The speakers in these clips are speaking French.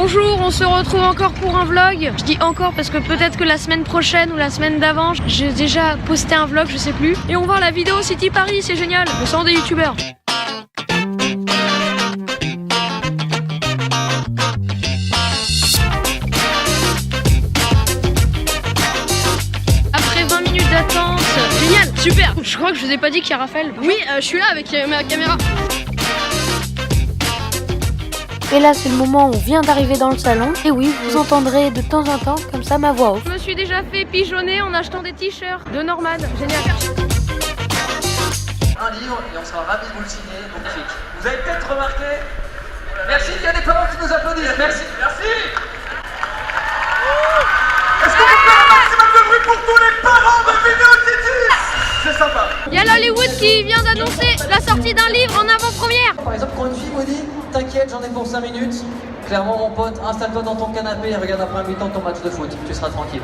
Bonjour, on se retrouve encore pour un vlog. Je dis encore parce que peut-être que la semaine prochaine ou la semaine d'avant, j'ai déjà posté un vlog, je sais plus. Et on voit la vidéo City Paris, c'est génial. On sent des youtubeurs. Après 20 minutes d'attente, génial, super. Je crois que je vous ai pas dit qu'il y a Raphaël. Oui, je suis là avec ma caméra. Et là c'est le moment où on vient d'arriver dans le salon. Et oui, vous entendrez de temps en temps comme ça ma voix off. Je me suis déjà fait pigeonner en achetant des t-shirts de Norman. Génial. Un livre et on sera ravis de vous le signer. Donc vous avez peut-être remarqué. Merci, il y a des parents qui nous applaudissent. Merci, merci. Est-ce qu'on peut faire un maximum de bruit pour tous les parents de Vidéo City? C'est sympa. Il y a l'Hollywood qui vient d'annoncer la sortie d'un livre en avant-première. Par exemple, quand une fille me dit t'inquiète, j'en ai pour 5 minutes, clairement mon pote, installe-toi dans ton canapé et regarde après un mi-temps ton match de foot, tu seras tranquille.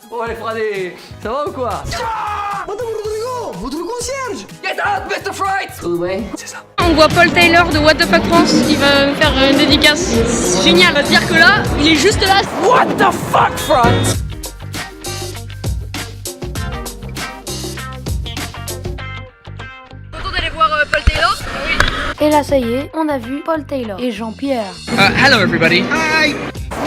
Oh les Fradés, ça va ou quoi? Madame Rodrigo, votre concierge. Get out, Mr. Fright. Coolway. C'est ça. On voit Paul Taylor de What the Fuck France qui va me faire une dédicace. Génial, va dire que là, il est juste là. What the fuck, Front? Content d'aller voir Paul Taylor. Oui. Et là ça y est, on a vu Paul Taylor et Jean-Pierre. Hello everybody. Hi.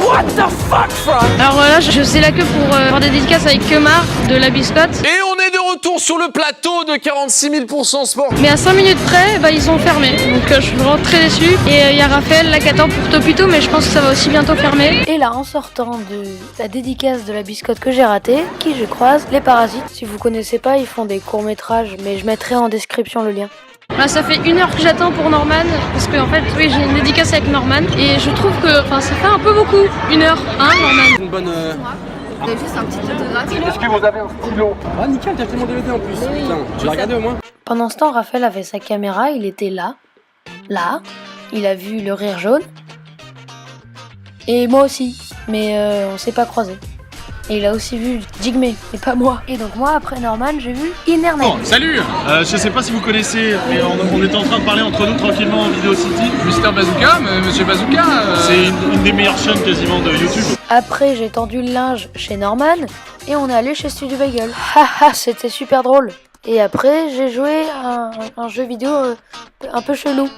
What the fuck, Front? Alors là, je faisais la queue pour faire des dédicaces avec Kemar de la Biscotte. Et on est de retour sur le plateau de 46 000% sport. Mais à 5 minutes près, bah, ils ont fermé. Donc je suis vraiment très déçue. Et il y a Raphaël là qui attend pour Topito, mais je pense que ça va aussi bientôt fermer. Et là en sortant de la dédicace de la Biscotte que j'ai ratée, qui je croise, les Parasites. Si vous connaissez pas, ils font des courts-métrages, mais je mettrai en description le lien. Là, ça fait 1 heure que j'attends pour Norman, parce que en fait, oui, j'ai une dédicace avec Norman, et je trouve que, ça fait un peu beaucoup, 1 heure, hein, Norman. Une bonne. Vous avez juste un petit autographe. Est-ce que vous avez un stylo? Ah nickel, t'as acheté mon DVD en plus. Putain, tu l'as regardé au moins? Pendant ce temps, Raphaël avait sa caméra, il était là, il a vu le rire jaune, et moi aussi, mais on s'est pas croisés. Et il a aussi vu Jigme, mais pas moi. Et donc moi, après Norman, j'ai vu Internet. Bon, salut. Je sais pas si vous connaissez, mais on était en train de parler entre nous tranquillement en Vidéo City. Mister Bazooka, Monsieur Bazooka. C'est une des meilleures chaînes quasiment de YouTube. Après, j'ai tendu le linge chez Norman, et on est allé chez Studio Bagel. Haha, c'était super drôle. Et après, j'ai joué à un jeu vidéo un peu chelou.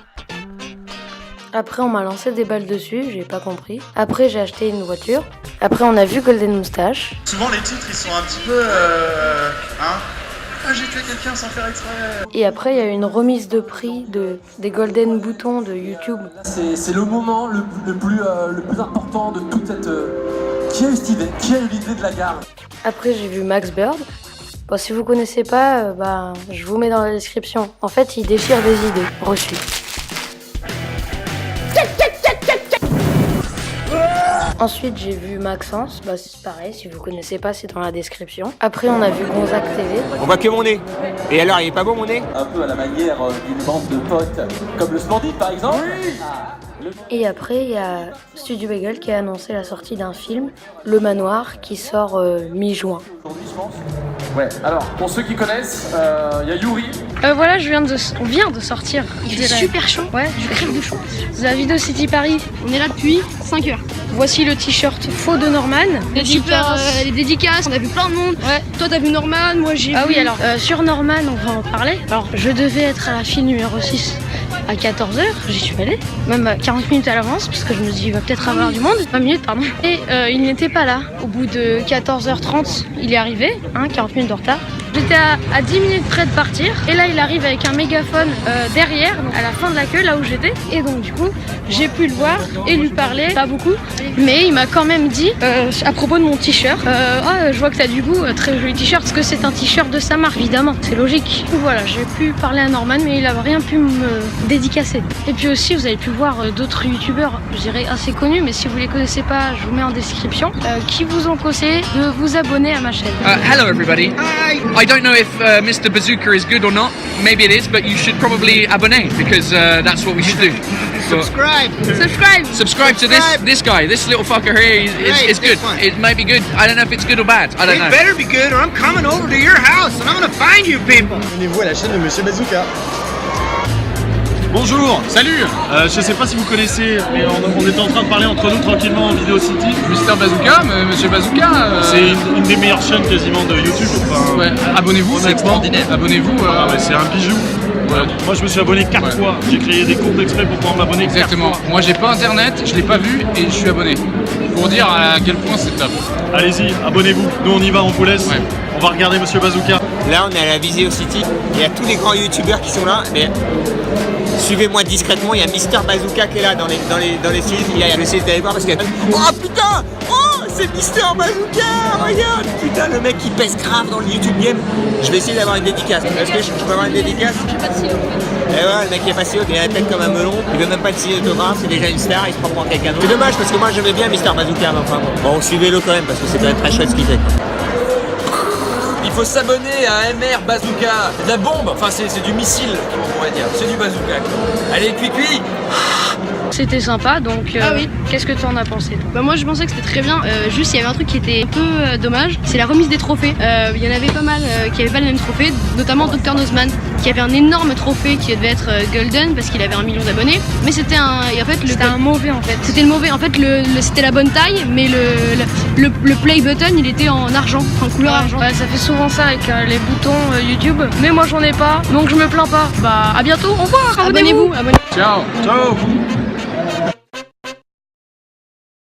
Après, on m'a lancé des balles dessus, j'ai pas compris. Après, j'ai acheté une voiture. Après, on a vu Golden Moustache. Souvent les titres ils sont un petit peu j'ai tué quelqu'un sans faire exprès. Et après, il y a eu une remise de prix des Golden Boutons de YouTube. C'est le moment le plus important de toute cette... Qui a eu cette idée? Qui a eu l'idée de la gare? Après, j'ai vu Max Bird. Bon, si vous connaissez pas, je vous mets dans la description. En fait, il déchire des idées reçues. Ensuite, j'ai vu Maxence, c'est pareil, si vous connaissez pas, c'est dans la description. Après, on a vu Gonzague TV. On voit que mon nez. Et alors, il est pas beau mon nez? Un peu à la manière d'une bande de potes, comme le Splendide par exemple. Et après, il y a Studio Bagel qui a annoncé la sortie d'un film, Le Manoir, qui sort mi-juin. Aujourd'hui, je pense. Ouais, alors, pour ceux qui connaissent, il y a Yuri. Voilà, on vient de sortir. Il est super chaud. Ouais, je crève de chaud. C'est la vidéo City Paris. On est là depuis 5 heures. Voici le t-shirt faux de Norman. Les dédicaces, on a vu plein de monde. Ouais. Toi t'as vu Norman, moi j'ai vu. Ah oui, alors sur Norman, on va en parler. Alors, je devais être à la file numéro 6 à 14h, j'y suis allée, même 40 minutes à l'avance, parce que je me dis il va peut-être avoir du monde. 20 minutes, pardon. Et il n'était pas là. Au bout de 14h30, il est arrivé, 40 minutes de retard. J'étais à 10 minutes près de partir, et là il arrive avec un mégaphone derrière, donc à la fin de la queue, là où j'étais. Et donc du coup, j'ai pu le voir et lui parler, pas beaucoup, mais il m'a quand même dit, à propos de mon t-shirt, je vois que t'as du goût, très joli t-shirt, parce que c'est un t-shirt de sa marque, évidemment, c'est logique. Donc voilà, j'ai pu parler à Norman, mais il n'a rien pu me dédicacer. Et puis aussi, vous avez pu voir d'autres youtubeurs, je dirais assez connus, mais si vous les connaissez pas, je vous mets en description, qui vous ont conseillé de vous abonner à ma chaîne. Hello everybody. Hi. I don't know if Mr. Bazooka is good or not. Maybe it is, but you should probably abonner because that's what we should do. Subscribe. Subscribe to this guy. This little fucker here is good. It might be good. I don't know if it's good or bad. I don't know. It better be good or I'm coming over to your house and I'm gonna find you people. Abonnez-vous à la chaîne de Monsieur Bazooka. Bonjour. Salut. Je sais pas si vous connaissez, mais on était en train de parler entre nous tranquillement en Vidéo City. Mister Bazooka, monsieur Bazooka. C'est une des meilleures chaînes quasiment de YouTube. Enfin, Ouais, abonnez-vous, c'est extraordinaire. Abonnez-vous. Ah ouais, c'est un bijou. Moi je me suis abonné 4 fois. J'ai créé des comptes exprès pour pouvoir m'abonner. Exactement. 4 fois. Moi j'ai pas internet, je l'ai pas vu et je suis abonné. Pour dire à quel point c'est top. Allez-y, abonnez-vous. Nous on y va, on vous laisse. Ouais. On va regarder Monsieur Bazooka. Là, on est à la Vidéo City. Il y a tous les grands youtubeurs qui sont là. Mais suivez-moi discrètement. Il y a Mister Bazooka qui est là dans les sites. Il y a le site d'aller voir parce que. Oh putain! Oh, c'est Mister Bazooka! Regarde! Putain, le mec qui pèse grave dans le YouTube game. Je vais essayer d'avoir une dédicace. Est-ce que je peux avoir une dédicace? J'ai pas de stylo. Et ouais, le mec qui est passé il a la tête comme un melon. Il veut même pas de signer d'autographe. C'est déjà une star. Il se prend pour quelqu'un d'autre. C'est dommage parce que moi j'aimais bien Mister Bazooka. Mais enfin bon, suivez-le quand même parce que c'est quand même très chouette ce qu'il fait. Il faut s'abonner à MR Bazooka. De la bombe, enfin c'est du missile, on pourrait dire. C'est du bazooka. Allez, cuicui. C'était sympa, donc Ah oui. qu'est-ce que tu en as pensé toi? Bah moi je pensais que c'était très bien, juste il y avait un truc qui était un peu dommage, c'est la remise des trophées. Il y en avait pas mal qui avaient pas le même trophée, notamment Dr Nozman qui avait un énorme trophée qui devait être Golden parce qu'il avait 1 million d'abonnés, mais c'était et en fait C'était un mauvais en fait. c'était le mauvais, en fait c'était la bonne taille, mais le play button il était en argent, en couleur argent. Ouais, ça fait souvent ça avec les boutons YouTube, mais moi j'en ai pas, donc je me plains pas. Bah à bientôt, au revoir, Abonnez-vous. Ciao. Ciao.